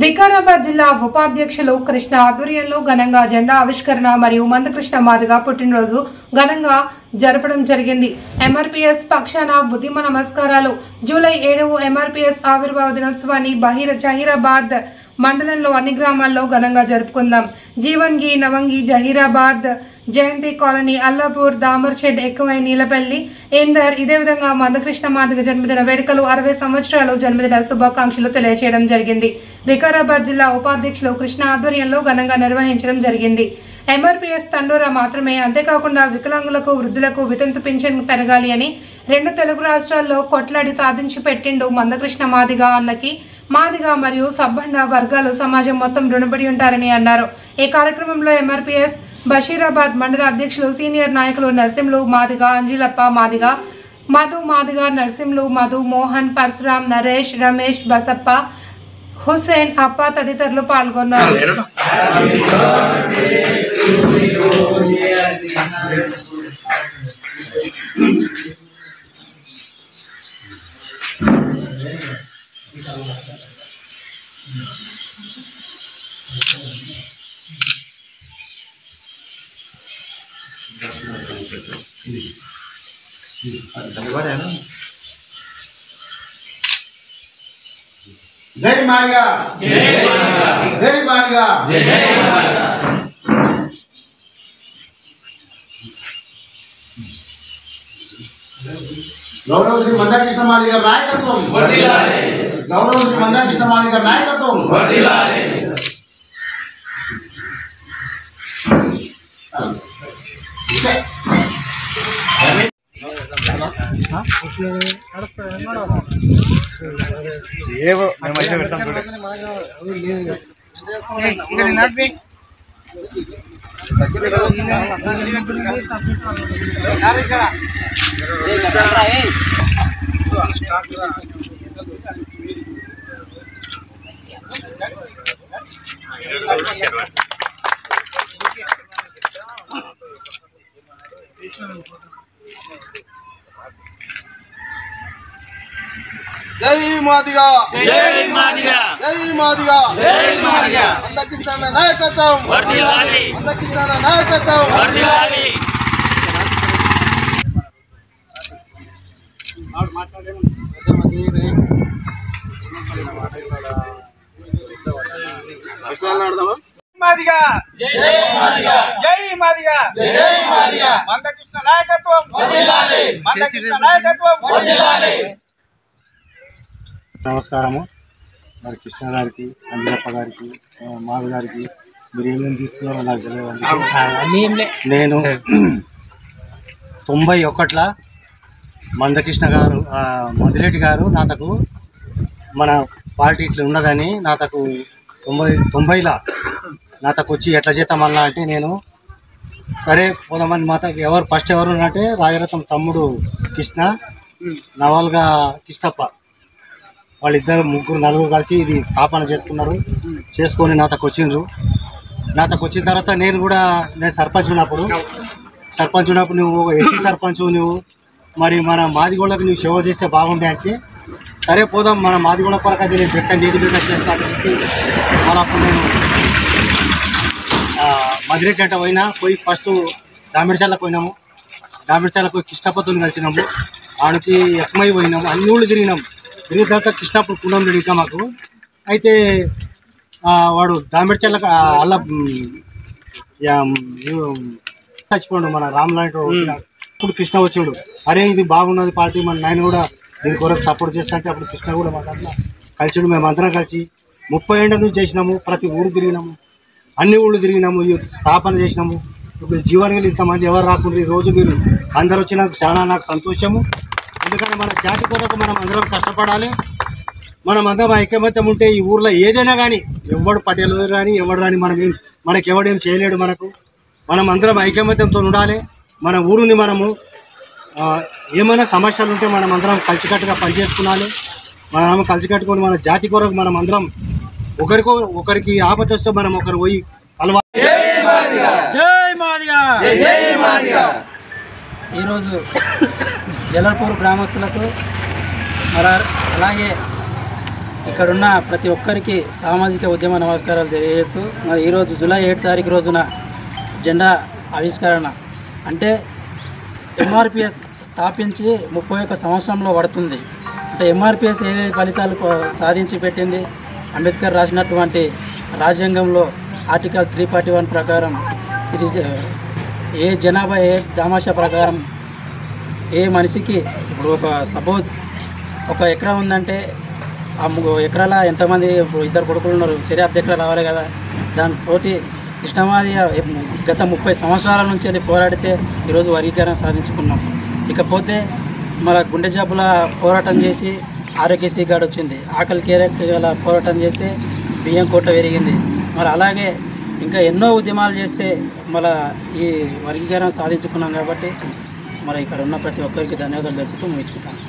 వికారాబాద్ జిల్లా ఉపాధ్యక్షులు కృష్ణ ఆధ్వర్యంలో ఘనంగా జెండా ఆవిష్కరణ మరియు మందకృష్ణ మాదిగ పుట్టినరోజు ఘనంగా జరపడం జరిగింది. ఎంఆర్పీఎస్ పక్షాన ఉద్యమ నమస్కారాలు. జూలై 7 ఎంఆర్పీఎస్ ఆవిర్భావ దినోత్సవాన్ని జహీరాబాద్ మండలంలో అన్ని గ్రామాల్లో ఘనంగా జరుపుకుందాం. జీవన్గి, నవంగి, జహీరాబాద్, జయంతి కాలనీ, అల్లాపూర్, దామర్చెడ్, ఎక్కువై, నీలపల్లి, ఇందర్ ఇదే విధంగా మందకృష్ణ మాదిగ జన్మదిన వేడుకలు 60 సంవత్సరాలు జన్మదిన శుభాకాంక్షలు తెలియజేయడం జరిగింది. వికారాబాద్ జిల్లా ఉపాధ్యక్షులు కృష్ణ ఆధ్వర్యంలో ఘనంగా నిర్వహించడం జరిగింది. ఎంఆర్పీఎస్ తండోరా మాత్రమే, అంతేకాకుండా వికలాంగులకు, వృద్ధులకు వితంతు పింఛన్ పెరగాలి అని 2 తెలుగు రాష్ట్రాల్లో కొట్లాడి సాధించి పెట్టిండు మందకృష్ణ మాదిగ అన్నకి. మాదిగ మరియు సబ్బండ వర్గాలు సమాజం మొత్తం రుణపడి ఉంటారని అన్నారు. ఈ కార్యక్రమంలో ఎంఆర్పీఎస్ బషీరాబాద్ మండల అధ్యక్షులు, సీనియర్ నాయకులు నర్సింలు మాదిగ, అంజిలప్ప మాదిగ, మధు మాదిగ, నర్సింలు మధు, మోహన్, పరశురాం, నరేష్, రమేష్, బసప్ప, హుసేన్, అప్ప తదితరులు పాల్గొన్నారు. जय मादिगा, जय मादिगा, जय मादिगा। गौरव श्री मंदाकृष्ण मादिगा नायकत्वम वर्धिल्लाले। गौरव श्री मंदाकृष्ण मादिगा नायकत्वम वर्धिल्लाले। जय मादिगा, जय मादिगा, जय मादिगा, जय मादिगा। मंदकृष्ण नायकत्वम वर्धिल्लाले, मंदकृष्ण नायकत्वम वर्धिल्लाले। मादिगा, जय मादिगा, जय मादिगा, जय मादिगा। मंदकृष्ण नायकत्वम वर्धिल्लाले, मंदकृष्ण नायकत्वम वर्धिल्लाले। నమస్కారము. మరి కృష్ణ గారికి, అంజనప్ప గారికి, మాధవ్ గారికి మీరు ఏమేమి తీసుకున్నారో నాకు తెలియదు. నేను 91లో మందకృష్ణ గారు, మదిరెడ్డి గారు నాతకు మన పార్టీ ఇట్లా ఉన్నదని నాతకు 90లో నాతకు వచ్చి ఎట్లా చేద్దామన్నా అంటే నేను సరే పోదామని ఎవరు ఫస్ట్ ఎవరు అంటే రాజరత్నం తమ్ముడు కృష్ణ, నవల్గా కృష్ణప్ప, వాళ్ళిద్దరు ముగ్గురు నలుగురు కలిసి ఇది స్థాపన చేసుకొని నాతకు వచ్చిండ్రు. నాతకు వచ్చిన తర్వాత నేను సర్పంచ్ ఉన్నప్పుడు నువ్వు ఎస్సీ సర్పంచ్, నువ్వు మరి మన మాదిగోళ్ళకి నువ్వు సేవ చేస్తే బాగుండే అంటే సరే పోదాం మన మాదిగోళ్ళ కొరకు అది నేను పెట్టండి ఏది పెట్ట చేస్తాను చెప్పి వాళ్ళప్పుడు నేను మదిరెడ్డి అంటే పోయి ఫస్ట్ దామిడిచాలకు పోయినాము. దామిడిచాలకు పోయి కృష్ణప్పతో కలిసినాము. ఆ నుంచి ఎక్కువై పోయినాము, అన్ని ఊళ్ళు తిరిగినాము. తిరిగిన తర్వాత కృష్ణప్పుడు పుణ్యం ఇంకా మాకు అయితే వాడు దామిడిచర్లకు అలా చచ్చిపోయాడు మన రామ్లాంటి. అప్పుడు కృష్ణ వచ్చాడు, అరే ఇది బాగున్నది పార్టీ, మన నాయన కూడా దీని కొరకు సపోర్ట్ చేస్తా అంటే అప్పుడు కృష్ణ కూడా మా దాంట్లో కలిసాడు. మేము అందరం కలిసి 30 ఏళ్ళ నుంచి చేసినాము. ప్రతి ఊరు తిరిగినాము, అన్ని ఊళ్ళు తిరిగినాము, స్థాపన చేసినాము. ఇప్పుడు జీవనగలు ఇంతమంది ఎవరు రాకుండా ఈరోజు మీరు అందరు వచ్చినాక చాలా నాకు సంతోషము. ఎందుకంటే మన జాతి కొరకు మనం అందరం కష్టపడాలి. మనం అందరం ఐకమత్యం ఉంటే ఈ ఊర్లో ఏదైనా కానీ ఎవడు పటేలు కానీ ఎవడు కానీ మనకి ఎవడేం చేయలేడు. మనం అందరం ఐకమత్యంతో ఉండాలి. మన ఊరుని మనము ఏమైనా సమస్యలు ఉంటే మనం అందరం కలిసికట్టుగా పనిచేసుకోవాలి. మనం కలిసికట్టుకొని మన జాతి కొరకు మనం అందరం ఒకరికి ఆపద వస్తే మనం ఒకరు పోయి కలవాలి. ఈరోజు జలర్పూర్ గ్రామస్తులకు అలాగే ఇక్కడున్న ప్రతి ఒక్కరికి సామాజిక ఉద్యమ నమస్కారాలు తెలియజేస్తూ మరి ఈరోజు జూలై 7 తారీఖు రోజున జెండా ఆవిష్కరణ అంటే ఎంఆర్పిఎస్ స్థాపించి 31 సంవత్సరంలో పడుతుంది. అంటే ఎంఆర్పిఎస్ ఏ ఫలితాలు సాధించి పెట్టింది? అంబేద్కర్ రాసినటువంటి రాజ్యాంగంలో ఆర్టికల్ 341 ప్రకారం ఇది ఏ జనాభా ఏ దామాషా ప్రకారం ఏ మనిషికి ఇప్పుడు సపోజ్ 1 ఎకరా ఉందంటే ఆ ఎకరాల ఎంతమంది ఇప్పుడు 2 కొడుకులు ఉన్నారు, సరే అర్ధెకరా రావాలి కదా. దానితోటి కృష్ణమాదిగ గత 30 సంవత్సరాల నుంచి అది పోరాడితే ఈరోజు వర్గీకరణ సాధించుకున్నాం. ఇకపోతే మన గుండె జబ్బుల పోరాటం చేసి ఆరోగ్యశ్రీ కార్డు వచ్చింది, ఆకలి కేరళ పోరాటం చేస్తే బియ్యం కోట పెరిగింది. మరి అలాగే ఇంకా ఎన్నో ఉద్యమాలు చేస్తే మన ఈ వర్గీకరణ సాధించుకున్నాం. కాబట్టి మరి ఇక్కడ ఉన్న ప్రతి ఒక్కరికి ధన్యవాదాలు తెలుపుతూ ముగించుకుంటాను.